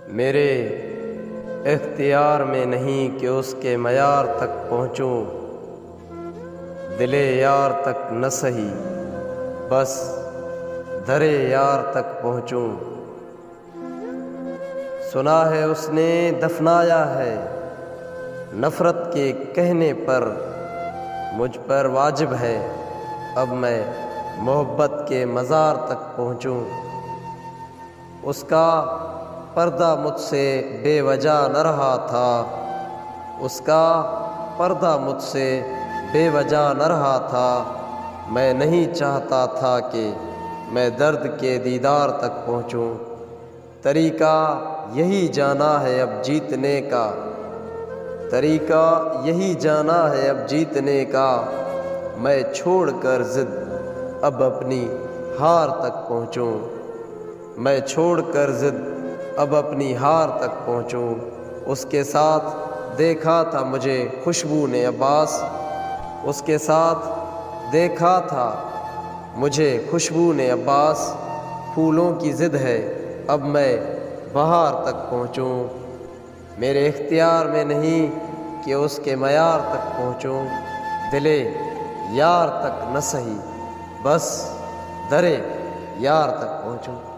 میرے اختیار میں نہیں کہ اس کے معیار تک پہنچوں، دلے یار تک نہ سہی بس درے یار تک پہنچوں۔ سنا ہے اس نے دفنایا ہے نفرت کے کہنے پر، مجھ پر واجب ہے اب میں محبت کے مزار تک پہنچوں۔ اس کا پردہ مجھ سے بے وجہ نہ رہا تھا، اس کا پردہ مجھ سے بے وجہ نہ رہا تھا، میں نہیں چاہتا تھا کہ میں درد کے دیدار تک پہنچوں۔ طریقہ یہی جانا ہے اب جیتنے کا، طریقہ یہی جانا ہے اب جیتنے کا، میں چھوڑ کر ضد اب اپنی ہار تک پہنچوں، میں چھوڑ کر ضد اب اپنی ہار تک پہنچوں۔ اس کے ساتھ دیکھا تھا مجھے خوشبو نے عباس، اس کے ساتھ دیکھا تھا مجھے خوشبو نے عباس، پھولوں کی ضد ہے اب میں بہار تک پہنچوں۔ میرے اختیار میں نہیں کہ اس کے معیار تک پہنچوں، دلے یار تک نہ سہی بس درے یار تک پہنچوں۔